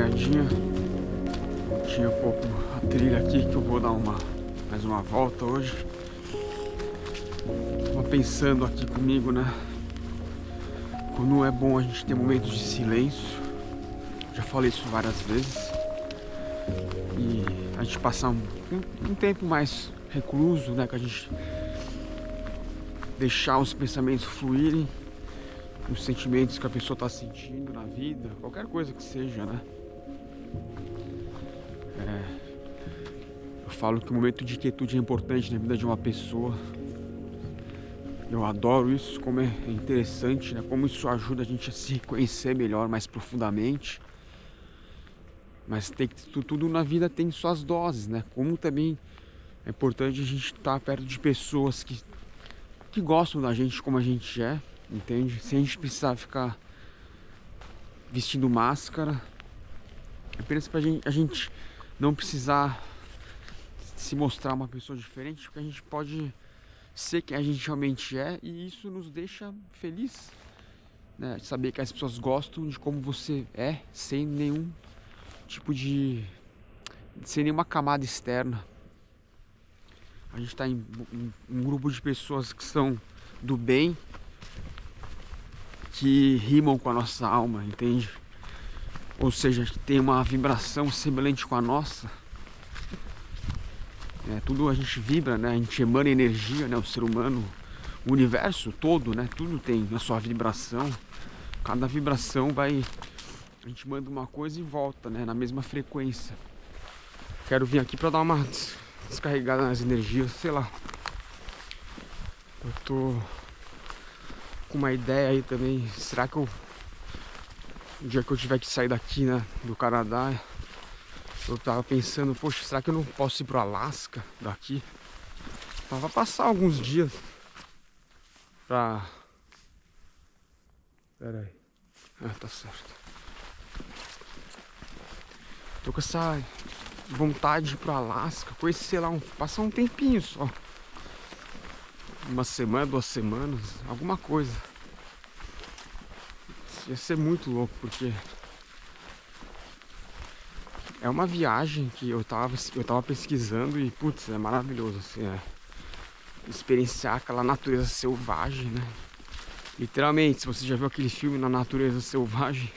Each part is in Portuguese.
caminhadinha. Tinha um pouco a trilha aqui que eu vou dar mais uma volta hoje. Tava pensando aqui comigo, né? Como é bom a gente ter momentos de silêncio. Já falei isso várias vezes. E a gente passar um tempo mais recluso, né? Que a gente deixar os pensamentos fluírem, os sentimentos que a pessoa está sentindo na vida, qualquer coisa que seja, né? Eu falo que o momento de quietude é importante na vida de uma pessoa. Eu adoro isso, como é interessante, né? Como isso ajuda a gente a se conhecer melhor, mais profundamente. Mas tudo na vida tem suas doses, né? Como também é importante a gente estar perto de pessoas que gostam da gente como a gente é, entende? Sem a gente precisar ficar vestindo máscara. Apenas pra a gente não precisar se mostrar uma pessoa diferente, porque a gente pode ser quem a gente realmente é, e isso nos deixa feliz, né? Saber que as pessoas gostam de como você é, sem nenhum tipo sem nenhuma camada externa. A gente está em um grupo de pessoas que são do bem, que rimam com a nossa alma, entende? Ou seja, que tem uma vibração semelhante com a nossa. Tudo a gente vibra, né? A gente emana energia, né? O ser humano, o universo todo, né? Tudo tem a sua vibração. Cada vibração a gente manda uma coisa e volta, né? Na mesma frequência. Quero vir aqui para dar uma descarregada nas energias, sei lá. Eu tô com uma ideia aí também. Será que o dia que eu tiver que sair daqui, né? Do Canadá, eu tava pensando, poxa, será que eu não posso ir pro Alasca daqui? Pra passar alguns dias pra... Pera aí. Tá certo. Tô com essa vontade de ir pro Alasca, conhecer lá, passar um tempinho só. Uma semana, 2 semanas, alguma coisa. Isso ia ser muito louco, porque é uma viagem que eu tava pesquisando e, putz, é maravilhoso, assim, experienciar aquela natureza selvagem, né? Literalmente, se você já viu aquele filme Na Natureza Selvagem,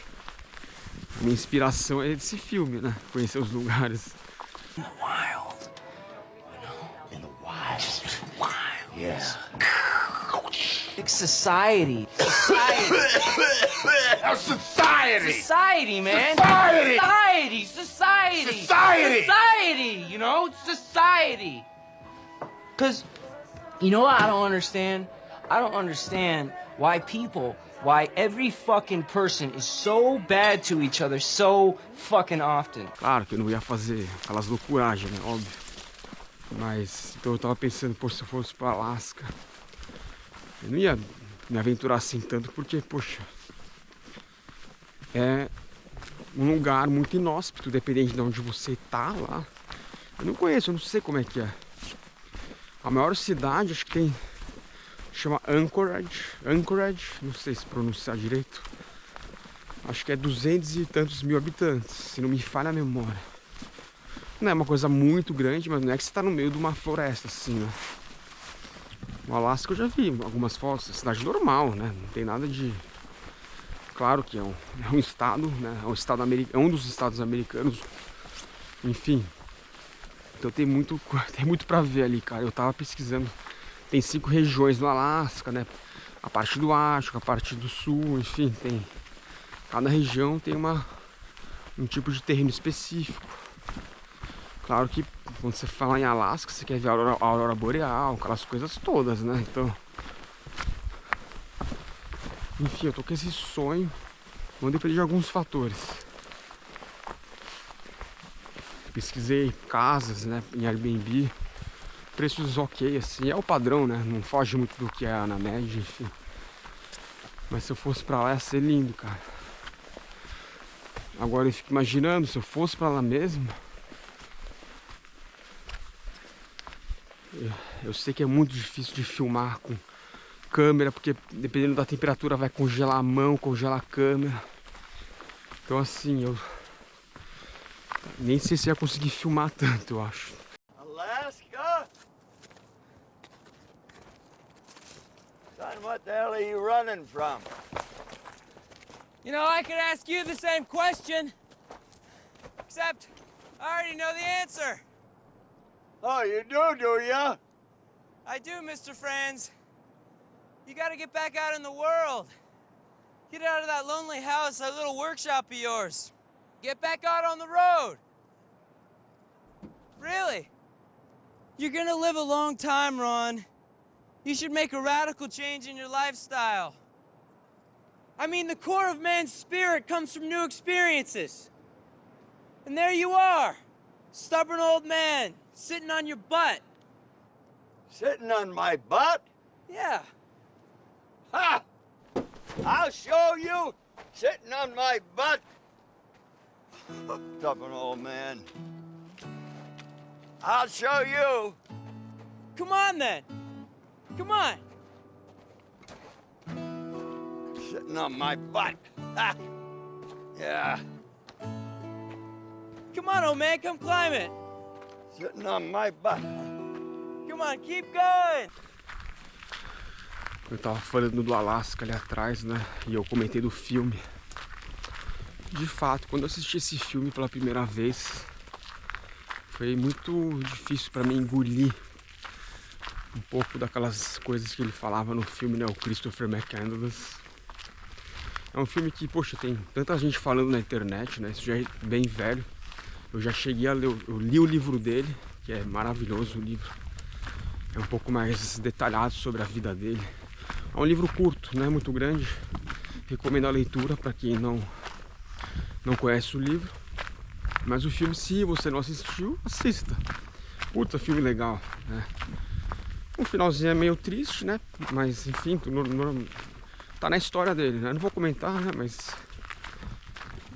a minha inspiração é desse filme, né? Conhecer os lugares. In the wild, you know? In the wild. Yes. It's society. Society, man. Society, you know? It's society. Because, you know what I don't understand? I don't understand why every fucking person is so bad to each other so fucking often. Claro que eu não ia fazer aquelas loucuragens, né? Óbvio. Mas, então eu tava pensando, pô, se eu fosse pro Alasca, eu não ia me aventurar assim tanto, porque, poxa, é um lugar muito inóspito, dependendo de onde você tá lá. Eu não conheço, eu não sei como é que é. A maior cidade, acho que tem... Chama Anchorage, não sei se pronunciar direito. Acho que é 200 e tantos mil habitantes, se não me falha a memória. Não é uma coisa muito grande, mas não é que você tá no meio de uma floresta assim, né? O Alasca eu já vi algumas fotos, é cidade normal, né? Não tem nada de... Claro que é um estado, né? É um dos estados americanos. Enfim. Então tem muito pra ver ali, cara. Eu tava pesquisando. Tem 5 regiões no Alasca, né? A parte do Ártico, a parte do Sul, enfim, tem... Cada região tem um tipo de terreno específico. Claro que quando você fala em Alasca, você quer ver a aurora boreal, aquelas coisas todas, né? Então... Enfim, eu tô com esse sonho. Vão depender de alguns fatores. Pesquisei casas, né? Em Airbnb. Preços ok, assim, é o padrão, né? Não foge muito do que é na média, enfim. Mas se eu fosse pra lá ia ser lindo, cara. Agora eu fico imaginando, se eu fosse pra lá mesmo, eu sei que é muito difícil de filmar com câmera, porque dependendo da temperatura vai congelar a mão, congelar a câmera. Então assim, Nem sei se ia conseguir filmar tanto, eu acho. Alaska? Son, what the hell are you running from? You know, I could ask you the same question. Except, I already know the answer. Oh, you do ya? I do, Mr. Franz. You gotta get back out in the world. Get out of that lonely house, that little workshop of yours. Get back out on the road. Really? You're gonna live a long time, Ron. You should make a radical change in your lifestyle. I mean, the core of man's spirit comes from new experiences. And there you are, stubborn old man, sitting on your butt. Sitting on my butt? Yeah. Ha! I'll show you! Sitting on my butt! Stubborn old man. I'll show you! Come on, then. Come on. Sitting on my butt. Ha! Yeah, Come on, old man, come climb it. sitting on my butt. Come on, keep going. Eu tava falando do Alasca ali atrás, né? E eu comentei do filme. De fato, quando eu assisti esse filme pela primeira vez, foi muito difícil pra mim engolir um pouco daquelas coisas que ele falava no filme, né? O Christopher McCandless. É um filme que, poxa, tem tanta gente falando na internet, né? Isso já é bem velho. Eu já cheguei a ler, eu li o livro dele, que é maravilhoso o livro. É um pouco mais detalhado sobre a vida dele. É um livro curto, não é muito grande. Recomendo a leitura para quem não conhece o livro. Mas o filme, se você não assistiu, assista. Puta, filme legal, né? O finalzinho é meio triste, né? Mas enfim, tá na história dele, né? Não vou comentar, né? Mas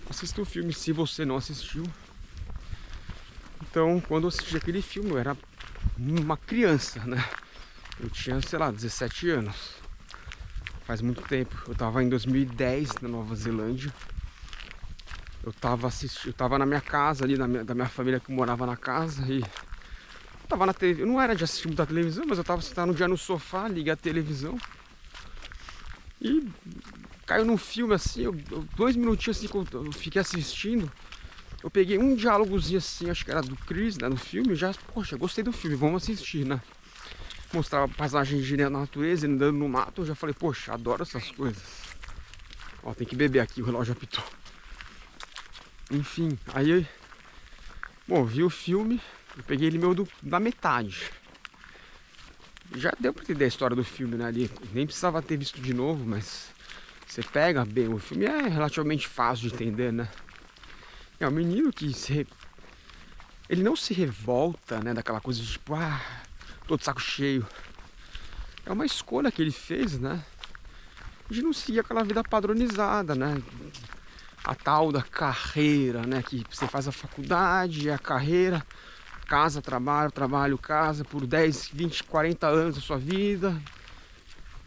assista o filme se você não assistiu. Então, quando eu assisti aquele filme, eu era uma criança, né? Eu tinha, sei lá, 17 anos. Faz muito tempo. Eu tava em 2010 na Nova Zelândia. Eu tava na minha casa ali, da minha família que morava na casa e tava na TV. Eu não era de assistir muita televisão, mas eu tava sentado um dia no sofá, liguei a televisão e caiu num filme assim, 2 minutinhos assim que eu fiquei assistindo. Eu peguei um diálogozinho assim, acho que era do Chris, né, no filme, já, poxa, gostei do filme, vamos assistir, né? Mostrava paisagens de natureza, andando no mato, eu já falei, poxa, adoro essas coisas. Ó, tem que beber aqui, o relógio apitou. Enfim, aí, bom, vi o filme, eu peguei ele meio da metade. Já deu pra entender a história do filme, né, ali, nem precisava ter visto de novo, mas você pega bem, o filme é relativamente fácil de entender, né? É um menino que ele não se revolta, né, daquela coisa de tipo, tô de saco cheio. É uma escolha que ele fez, né, de não seguir aquela vida padronizada, né, a tal da carreira, né, que você faz a faculdade, a carreira, casa, trabalho, casa, por 10, 20, 40 anos da sua vida,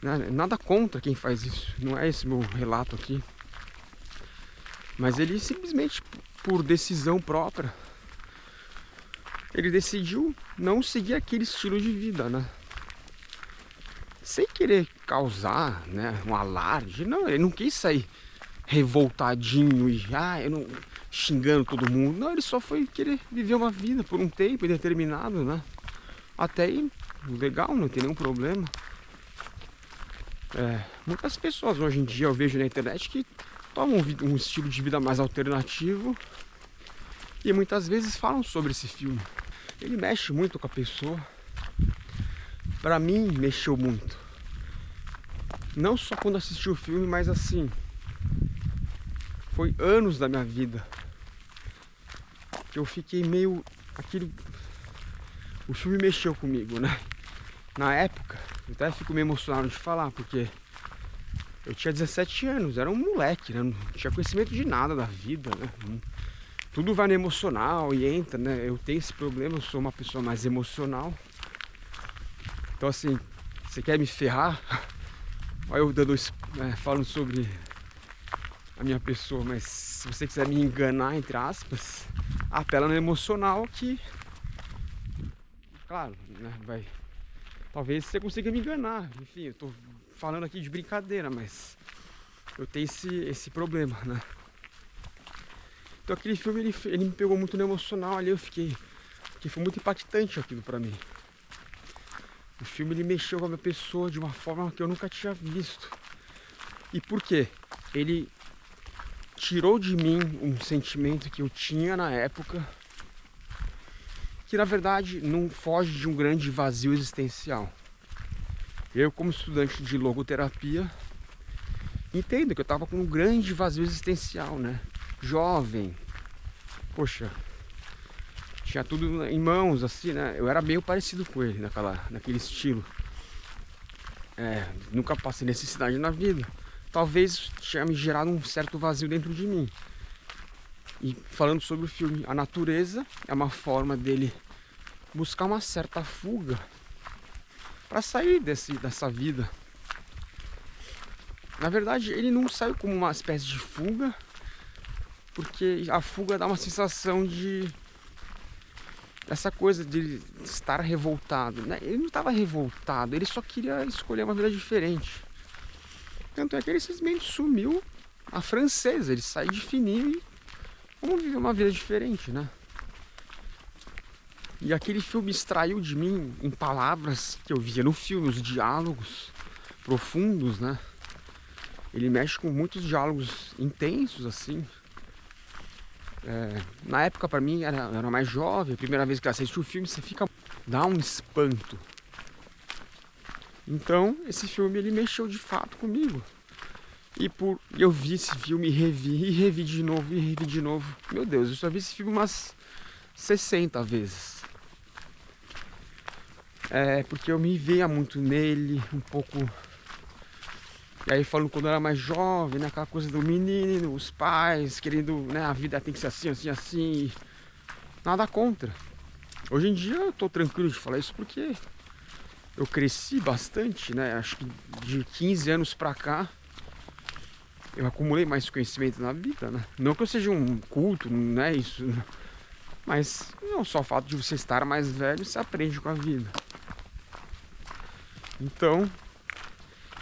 né? Nada contra quem faz isso, não é esse meu relato aqui. Mas ele simplesmente, por decisão própria, ele decidiu não seguir aquele estilo de vida, né? Sem querer causar, né, um alarde. Não, ele não quis sair revoltadinho e eu não, xingando todo mundo. Não, ele só foi querer viver uma vida por um tempo indeterminado, né? Até aí, legal, não tem nenhum problema. Muitas pessoas hoje em dia eu vejo na internet que tomam um estilo de vida mais alternativo e muitas vezes falam sobre esse filme. Ele mexe muito com a pessoa. Pra mim, mexeu muito. Não só quando assisti o filme, mas assim, foi anos da minha vida que eu fiquei meio o filme mexeu comigo, né? Na época, eu até fico meio emocionado de falar, porque eu tinha 17 anos, era um moleque, né? Não tinha conhecimento de nada da vida, né? Tudo vai no emocional e entra, né? Eu tenho esse problema, eu sou uma pessoa mais emocional. Então assim, você quer me ferrar? Olha eu falando sobre a minha pessoa, mas se você quiser me enganar, entre aspas, apela no emocional que, claro, né, talvez você consiga me enganar. Enfim, eu tô falando aqui de brincadeira, mas eu tenho esse problema, né? Então aquele filme, ele me pegou muito no emocional ali, que foi muito impactante aquilo pra mim. O filme, ele mexeu com a minha pessoa de uma forma que eu nunca tinha visto. E por quê? Ele tirou de mim um sentimento que eu tinha na época, que na verdade não foge de um grande vazio existencial. Eu, como estudante de logoterapia, entendo que eu estava com um grande vazio existencial, né? Jovem, poxa, tinha tudo em mãos, assim, né? Eu era meio parecido com ele naquele estilo. Nunca passei necessidade na vida. Talvez tinha me gerado um certo vazio dentro de mim. E falando sobre o filme, a natureza é uma forma dele buscar uma certa fuga para sair dessa vida. Na verdade, ele não saiu como uma espécie de fuga, porque a fuga dá uma sensação de essa coisa de estar revoltado, né? Ele não estava revoltado, ele só queria escolher uma vida diferente. Tanto é que ele simplesmente sumiu a francesa, ele saiu de fininho e vamos viver uma vida diferente, né? E aquele filme extraiu de mim, em palavras que eu via no filme, os diálogos profundos, né? Ele mexe com muitos diálogos intensos, assim. Na época, pra mim, eu era mais jovem, a primeira vez que eu assisti o filme, dá um espanto. Então, esse filme, ele mexeu de fato comigo. E eu vi esse filme e revi de novo. Meu Deus, eu só vi esse filme umas 60 vezes. Porque eu me via muito nele, um pouco. E aí falando quando eu era mais jovem, né, aquela coisa do menino, os pais querendo, né, a vida tem que ser assim, assim, assim. Nada contra. Hoje em dia eu tô tranquilo de falar isso porque eu cresci bastante, né? Acho que de 15 anos pra cá eu acumulei mais conhecimento na vida, né? Não que eu seja um culto, não é isso. Mas não só o fato de você estar mais velho, você aprende com a vida. Então,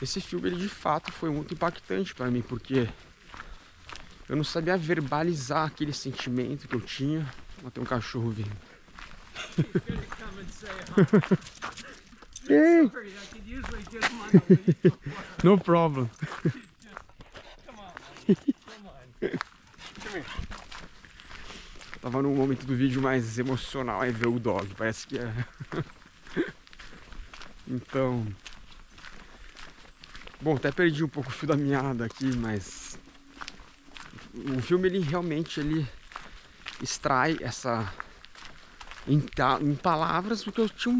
esse filme, ele de fato foi muito impactante pra mim, porque eu não sabia verbalizar aquele sentimento que eu tinha. Ó, tem um cachorro vindo. Hey. No problem. Tava num momento do vídeo mais emocional, aí ver o dog, parece que é. Então, bom, até perdi um pouco o fio da meada aqui, mas o filme, ele realmente extrai em palavras, porque eu tinha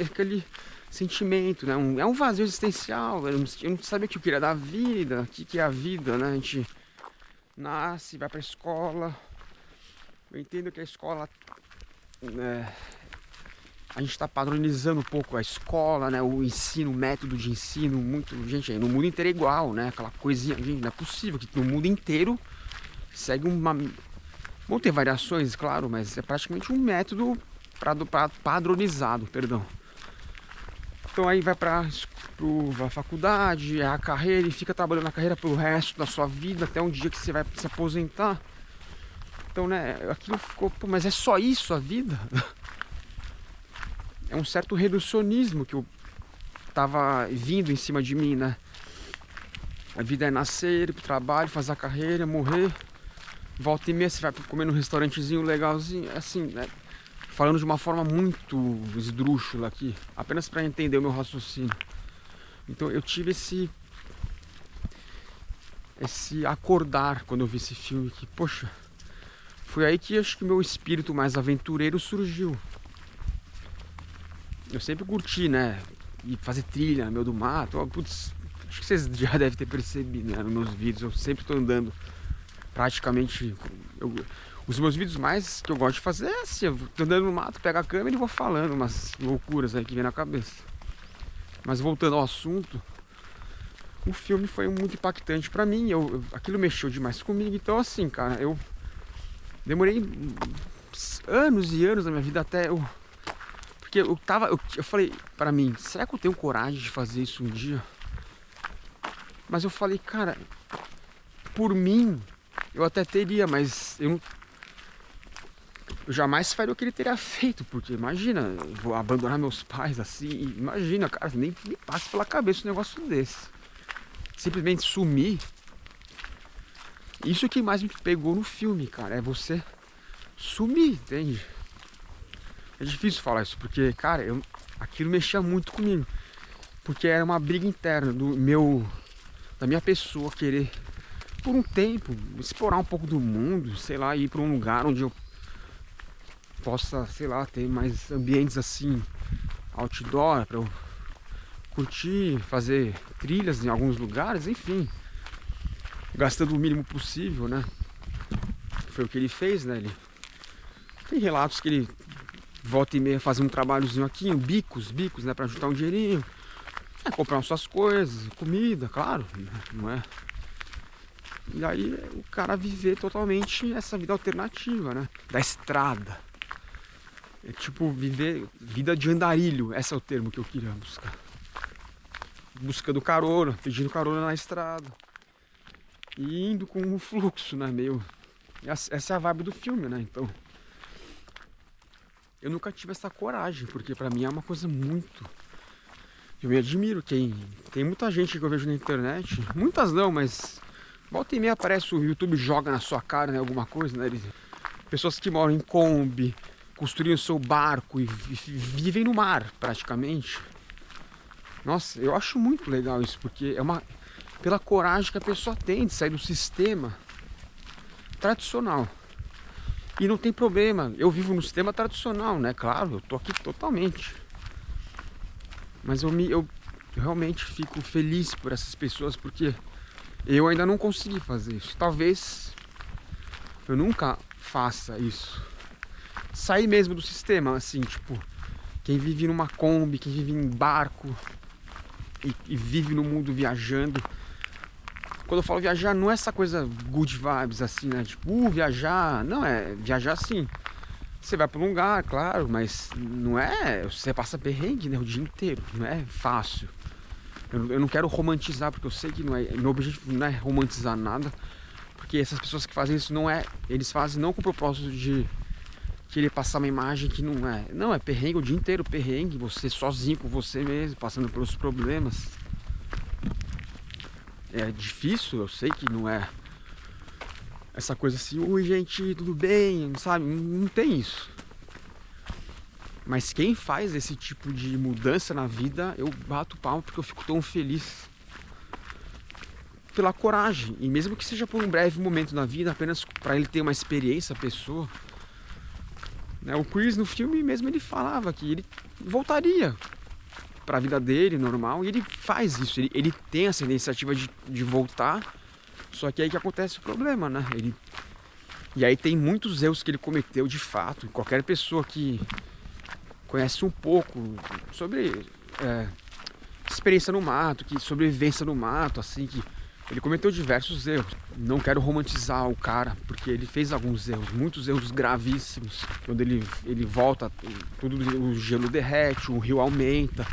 aquele sentimento, né? É um vazio existencial. Eu não sabia o que eu queria da vida, o que é a vida, né? A gente nasce, vai pra escola. Eu entendo que a escola, a gente está padronizando um pouco a escola, né? O ensino, o método de ensino, gente, no mundo inteiro é igual, né? Aquela coisinha, gente, não é possível que no mundo inteiro segue vão ter variações, claro, mas é praticamente um método padronizado, perdão. Então aí vai pra faculdade, a carreira, e fica trabalhando na carreira pelo resto da sua vida, até um dia que você vai se aposentar. Então, né, aquilo ficou, pô, mas é só isso a vida? É um certo reducionismo que eu tava vindo em cima de mim, né? A vida é nascer, ir pro trabalho, fazer a carreira, morrer. Volta e meia você vai comer num restaurantezinho legalzinho, assim, né? Falando de uma forma muito esdrúxula aqui, apenas para entender o meu raciocínio. Então eu tive esse acordar quando eu vi esse filme, que, poxa, foi aí que acho que meu espírito mais aventureiro surgiu. Eu sempre curti, né, ir fazer trilha no meio do mato. Putz, acho que vocês já devem ter percebido, né, nos meus vídeos, eu sempre tô andando praticamente. Os meus vídeos mais que eu gosto de fazer é assim, eu tô andando no mato, pego a câmera e vou falando umas loucuras aí que vem na cabeça. Mas voltando ao assunto, o filme foi muito impactante pra mim, aquilo mexeu demais comigo. Então assim, cara, eu demorei anos e anos da minha vida até eu... Porque eu falei pra mim, será que eu tenho coragem de fazer isso um dia? Mas eu falei, cara, por mim, eu até teria, mas eu jamais faria o que ele teria feito, porque imagina, eu vou abandonar meus pais assim, imagina, cara, nem me passa pela cabeça um negócio desse. Simplesmente sumir. Isso que mais me pegou no filme, cara, é você sumir, entende? É difícil falar isso, porque, cara, aquilo mexia muito comigo. Porque era uma briga interna da minha pessoa querer, por um tempo, explorar um pouco do mundo, sei lá, ir para um lugar onde eu possa, sei lá, ter mais ambientes assim, outdoor, para eu curtir, fazer trilhas em alguns lugares, enfim. Gastando o mínimo possível, né? Foi o que ele fez, né? Tem relatos que ele volta e meia fazia um trabalhozinho aqui, bicos, né? Pra juntar um dinheirinho. Comprar suas coisas, comida, claro, não é? E aí o cara viver totalmente essa vida alternativa, né? Da estrada. É tipo viver vida de andarilho, esse é o termo que eu queria buscar. Buscando carona, pedindo carona na estrada. E indo com o fluxo, né? Meio... Essa é a vibe do filme, né? Então... Eu nunca tive essa coragem, porque pra mim é uma coisa muito... Eu me admiro quem... Tem muita gente que eu vejo na internet, muitas não, mas... Volta e meia aparece o YouTube, joga na sua cara, né? Alguma coisa, né? Pessoas que moram em Kombi, construíram seu barco e vivem no mar, praticamente. Nossa, eu acho muito legal isso, porque é uma... Pela coragem que a pessoa tem de sair do sistema tradicional. E não tem problema, eu vivo no sistema tradicional, né? Claro, eu tô aqui totalmente. Mas eu realmente fico feliz por essas pessoas, porque eu ainda não consegui fazer isso. Talvez eu nunca faça isso. Sair mesmo do sistema, assim, tipo, quem vive numa Kombi, quem vive em barco e vive no mundo viajando. Quando eu falo viajar, não é essa coisa good vibes, assim, né? Tipo, viajar. Não, é viajar sim. Você vai para um lugar, claro, mas não é... Você passa perrengue, né, o dia inteiro. Não é fácil. Eu não quero romantizar, porque eu sei que não é... Meu objetivo não é romantizar nada. Porque essas pessoas que fazem isso não é... Eles fazem não com o propósito de querer passar uma imagem que não é... Não, é perrengue o dia inteiro, perrengue. Você sozinho com você mesmo, passando pelos problemas. É difícil, eu sei que não é essa coisa assim, oi gente, tudo bem, sabe? Não tem isso. Mas quem faz esse tipo de mudança na vida, eu bato palma porque eu fico tão feliz pela coragem. E mesmo que seja por um breve momento na vida, apenas para ele ter uma experiência, a pessoa. Né? O Chris no filme mesmo ele falava que ele voltaria para a vida dele, normal, e ele faz isso, ele tem essa iniciativa de voltar, só que aí que acontece o problema, né? E aí tem muitos erros que ele cometeu de fato, qualquer pessoa que conhece um pouco sobre experiência no mato, que sobrevivência no mato, assim, que ele cometeu diversos erros. Não quero romantizar o cara, porque ele fez alguns erros, muitos erros gravíssimos. Quando ele volta, tudo o gelo derrete, o rio aumenta.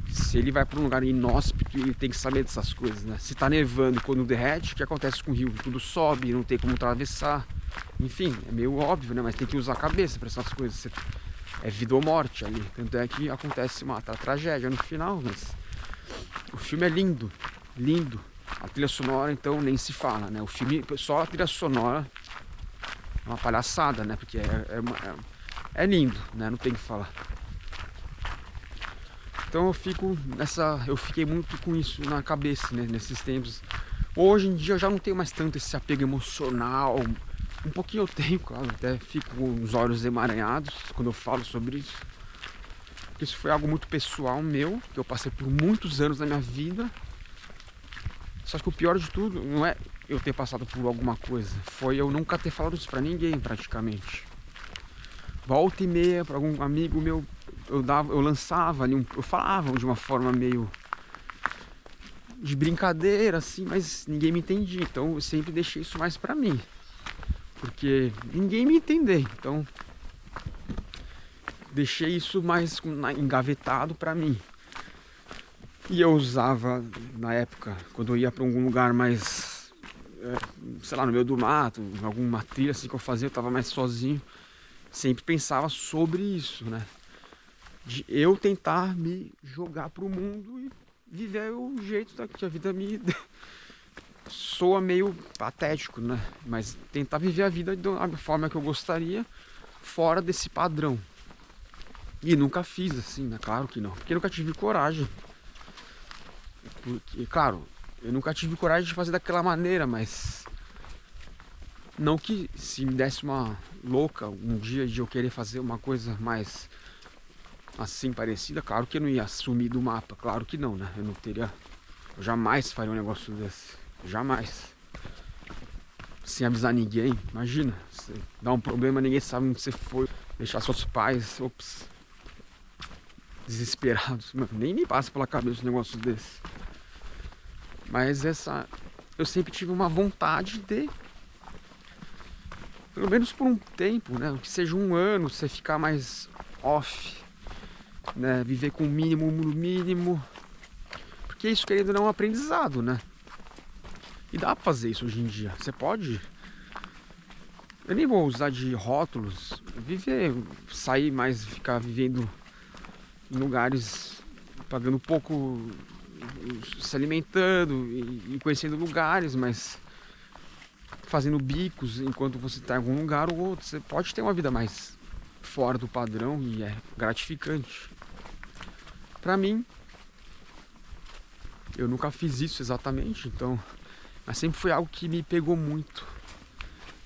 Se ele vai para um lugar inóspito, ele tem que saber dessas coisas, né? Se tá nevando quando derrete, o que acontece com o rio? Tudo sobe, não tem como atravessar. Enfim, é meio óbvio, né? Mas tem que usar a cabeça para essas coisas. É vida ou morte ali. Tanto é que acontece uma tragédia no final, mas o filme é lindo, lindo. A trilha sonora, então, nem se fala, né? O filme, só a trilha sonora é uma palhaçada, né? Porque é lindo, né? Não tem o que falar. Então eu fiquei muito com isso na cabeça, né? Nesses tempos. Hoje em dia eu já não tenho mais tanto esse apego emocional. Um pouquinho eu tenho, claro, até fico com os olhos emaranhados quando eu falo sobre isso. Porque isso foi algo muito pessoal meu, que eu passei por muitos anos na minha vida. Só que o pior de tudo não é eu ter passado por alguma coisa, foi eu nunca ter falado isso pra ninguém, praticamente. Volta e meia, pra algum amigo meu, eu lançava ali, eu falava de uma forma meio de brincadeira, assim, mas ninguém me entendia. Então eu sempre deixei isso mais pra mim. porque ninguém me entender. Então deixei isso mais engavetado pra mim. E eu usava na época, quando eu ia pra algum lugar mais, sei lá, no meio do mato, alguma trilha assim que eu fazia, eu tava mais sozinho, sempre pensava sobre isso, né? De eu tentar me jogar pro mundo e viver o jeito que a vida me soa meio patético, né? Mas tentar viver a vida da forma que eu gostaria, fora desse padrão. E nunca fiz assim, né? Claro que não, porque eu nunca tive coragem. Porque, claro, eu nunca tive coragem de fazer daquela maneira, mas não que se me desse uma louca um dia de eu querer fazer uma coisa mais assim parecida, claro que eu não ia sumir do mapa, claro que não, né? Eu jamais faria um negócio desse, jamais. Sem avisar ninguém, imagina, você dá um problema, ninguém sabe onde você foi, deixar seus pais, desesperados, mano, nem me passa pela cabeça um negócio desse. Mas eu sempre tive uma vontade de, pelo menos por um tempo, né? Que seja um ano, você ficar mais off, né? Viver com o mínimo no mínimo. Porque isso, querendo ou não, é um aprendizado, né? E dá pra fazer isso hoje em dia. Você pode. Eu nem vou usar de rótulos. Sair mais, ficar vivendo em lugares, pagando pouco, se alimentando e conhecendo lugares, mas fazendo bicos enquanto você está em algum lugar ou outro. Você pode ter uma vida mais fora do padrão e é gratificante. Pra mim, eu nunca fiz isso exatamente, então, mas sempre foi algo que me pegou muito.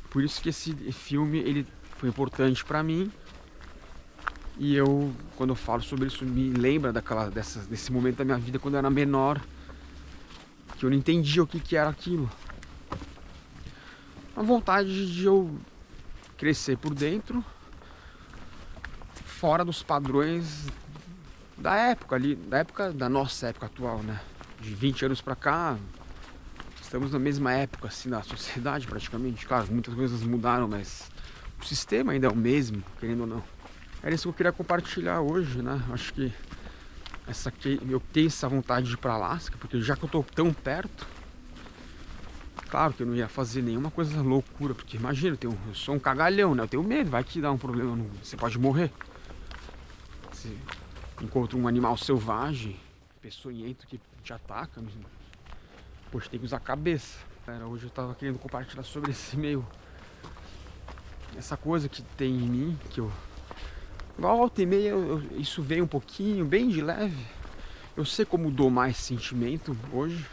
Por isso que esse filme ele foi importante pra mim. E eu, quando eu falo sobre isso, me lembra desse momento da minha vida quando eu era menor, que eu não entendia o que era aquilo. A vontade de eu crescer por dentro, fora dos padrões da época ali, da nossa época atual, né? De 20 anos pra cá, estamos na mesma época assim da sociedade praticamente. Claro, muitas coisas mudaram, mas o sistema ainda é o mesmo, querendo ou não. Era isso que eu queria compartilhar hoje, né? Acho que eu tenho essa vontade de ir pra Alasca, porque já que eu tô tão perto, claro que eu não ia fazer nenhuma coisa loucura, porque imagina, eu sou um cagalhão, né? Eu tenho medo, vai que dá um problema, você pode morrer. Você encontra um animal selvagem, peçonhento que te ataca, poxa, tem que usar a cabeça. Hoje eu tava querendo compartilhar sobre essa coisa que tem em mim, que eu volta e meia, isso veio um pouquinho, bem de leve. Eu sei como domar esse sentimento hoje,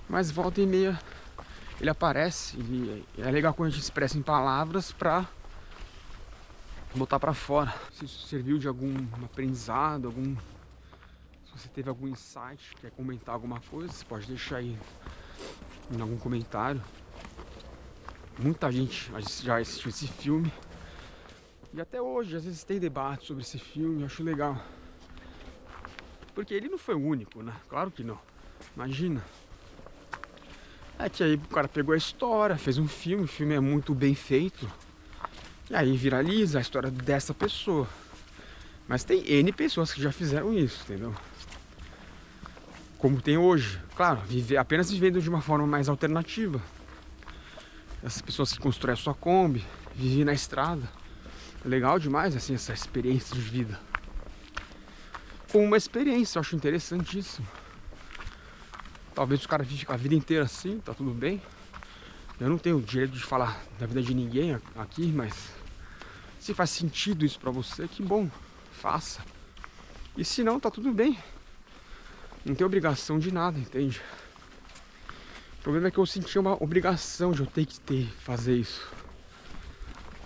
mas volta e meia ele aparece e é legal quando a gente expressa em palavras pra botar pra fora. Se isso serviu de algum aprendizado, se você teve algum insight, quer comentar alguma coisa, você pode deixar aí em algum comentário. Muita gente já assistiu esse filme. E até hoje, às vezes tem debate sobre esse filme, eu acho legal. Porque ele não foi o único, né? Claro que não. Imagina. É que aí o cara pegou a história, fez um filme, o filme é muito bem feito. E aí viraliza a história dessa pessoa. Mas tem N pessoas que já fizeram isso, entendeu? Como tem hoje. Claro, apenas vivendo de uma forma mais alternativa. Essas pessoas que constroem a sua Kombi, vivem na estrada. Legal demais, assim, essa experiência de vida. Como uma experiência, eu acho interessantíssimo. Talvez o cara vive a vida inteira assim, tá tudo bem. Eu não tenho o direito de falar da vida de ninguém aqui, mas se faz sentido isso pra você, que bom, faça. E se não, tá tudo bem. Não tem obrigação de nada, entende? O problema é que eu senti uma obrigação de eu ter que fazer isso.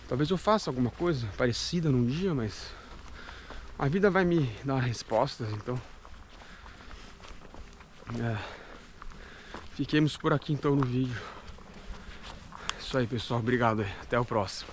Talvez eu faça alguma coisa parecida num dia, mas a vida vai me dar respostas, então. Fiquemos por aqui então no vídeo. Isso aí, pessoal. Obrigado aí. Até o próximo.